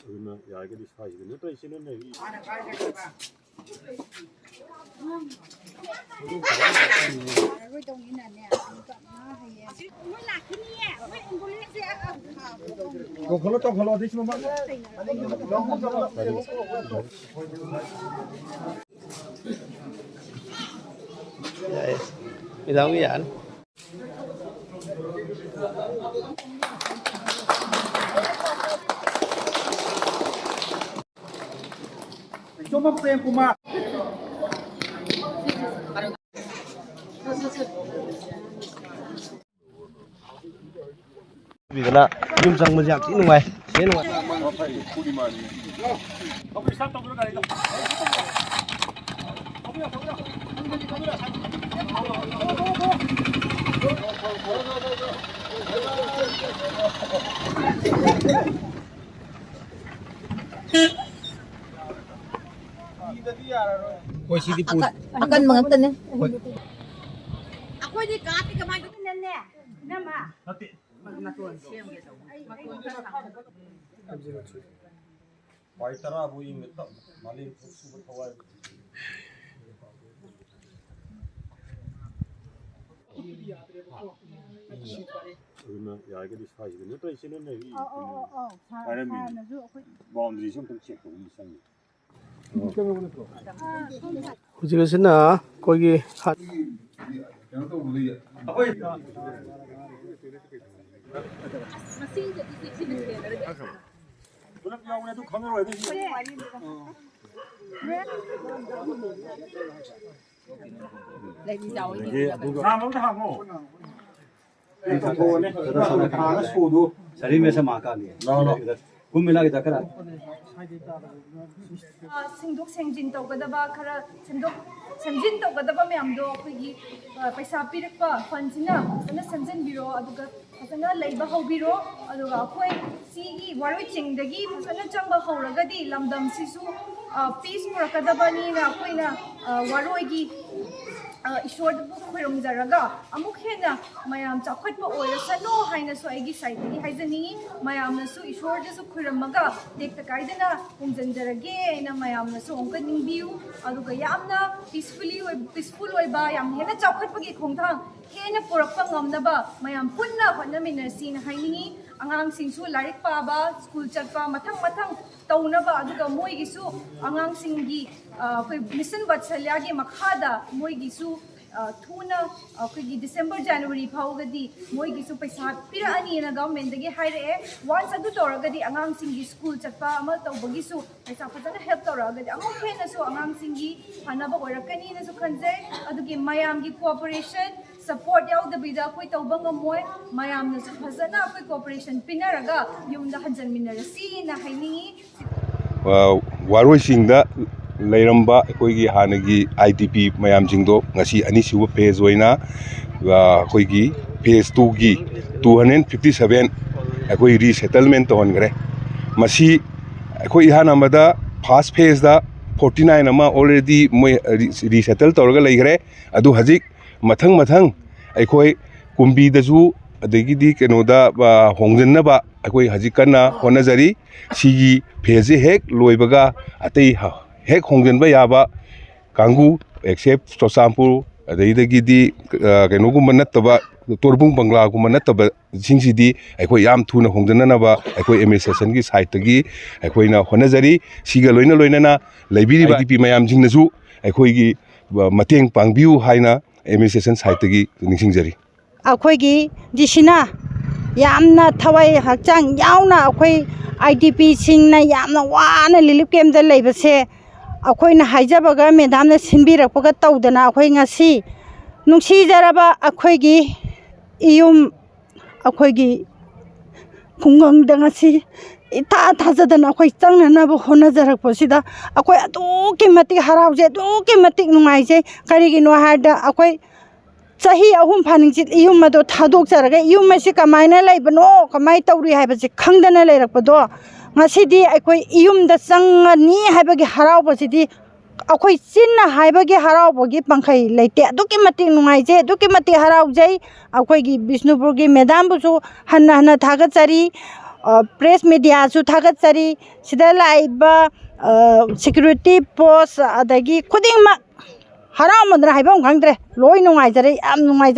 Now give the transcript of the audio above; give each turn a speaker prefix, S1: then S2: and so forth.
S1: ꯑꯗꯨꯅ ꯌꯥꯔꯒꯗꯤ ꯁ꯭ꯋꯥꯏꯁꯤꯗ ꯅꯠꯇ꯭ꯔ ꯁꯤꯅ ꯂꯩꯔꯤ
S2: Midang yan.
S3: Coba yang kumat.
S2: Vì là dùng rằng một dạng kỹ năng này, thế nào?
S4: Akan mengerti nih. Aku di kati kemana tu nenek? Nama?
S1: Waitara bu ingat tak maling susu berkawal. Aduna yagadi swaisida natra isina nahi. Karam boundary sum tum check tawni sangi.
S2: Hujikasina koigi hat.
S1: Bulak yauna tu khamero edi.
S4: Lagi jauh ini.
S1: Namang dah mo. Itu kone. Kana sudu.
S3: शरीर में से माँ का भी है कुल मिला के तक
S5: सिंदुक सेंजिन तौगदबा खरा सिंदुक सेंजिन तौगदबा मैमदो अखोगी पैसा पिरकपा फंडसिना फसना सेंजिनबिरो अदुगा फसना लैबा हौबिरो अदुगा अखोय सिगी वारोय चिंगदगी फसना चंगबा हौरगदी लमदम सिसु पीस पुरकदबानी ना अखोयना वारोयगी ईश्वरबु खुरमजरगा अमुक हेना मयाम चाखटबा ओयरसनो हाइनसु आइगी साइडगी हाइजनी मयामनसु ईश्वरदसु खुरमगा टेक्ता काइदना हुमजनजरगे ना मयामनसु अंक निंबियु अदुगा यामना peaceful ओइबा yam Hena चाखटबगी खोंथांग Hena पुरक्पा ngamnaba mayam punna hotnaminasi na haini angang singsu larik paba school chatpa mathang taunaba aduga moigisu angang singgi mission vatsalya gi makhada moigisu thuna akoigi December January phawgadi moigisu paisa pira ani na government dagi haire once adu toragadi angang singgi school chatpa amal tawbagisu paisa phajana help toragadi amuk hena su angang singgi hanaba orakani na su khanjai adugi mayam gi cooperation support yaw the bida koi tawbang amoy mayam na phajana koi cooperation pinaraga yumda hanjan minarasi na haini
S1: waroi singda leiramba akoigi hanagi IDP mayam jingdo ngasi ani siwa phase oina akoigi phase 2 gi 257 akoi resettlement on gre masi akoi hanamada first phase da 49 ama already moi resettle torga leigre adu hajik mathang aikoi kumbi daju adagi di kenoda hongjanna aikoi hajikana honajari sigi phase hek loibaga atei hek hongjanba yaba kangu except Chosampur adagi di kenogumba nattaba torbung bangla gumba nattaba jingsidi aikoi yam thuna hongjanna ba aikoi administration gi side tagi aikoi na honajari siga loina na laibiri ba IDP mayam jingnasu aikoi gi mateng pangbiu haina administration side tagi ningsingjari
S6: अखोगी दिसिना यामना थवाई हक्चांग यावना अखोई IDP सिंगना यामना वाना लिलिप केमदा लेबसे अखोइना हाइजाबगा मेदामना सिनबिरकपगा तौदना अखोई ngasi नुंसीजराबा अखोगी इयुम अखोगी खुंगंगदा ngasi इता थाजदना अखोई चंगनाबो होनाजरकपसिदा अखोई अदुकी मति हरावजे अदुकी मति नुंगाइजे करिगिनो हादा अखोई चाही अहुम फानिंगचित इयुम मदो थादोक जरगे इयुम मसे कमाइना लेबनो कमाइ तौरी हाइबसे खंगदना लेरकपदो ngasi अखोई इयुम द चंगनी हाइबगे हरावबसिदी अखोई चिन्ना हाइबगे हरावबगे पंखै लेते अदुकी मति नुंगाइजे अदुकी मति हरावजै अखोईगी बिष्णुपुरगी मेदाम बुसु हन्ना थागचरी प्रेस मीडियासु थागतचरी सिदा लाइबा सिक्यूरिटी पोस्ट अदगी खुदिंगमक हरामदना हाइबम खंगद्रे लोय नुंगाइजरे याम नुंगाइ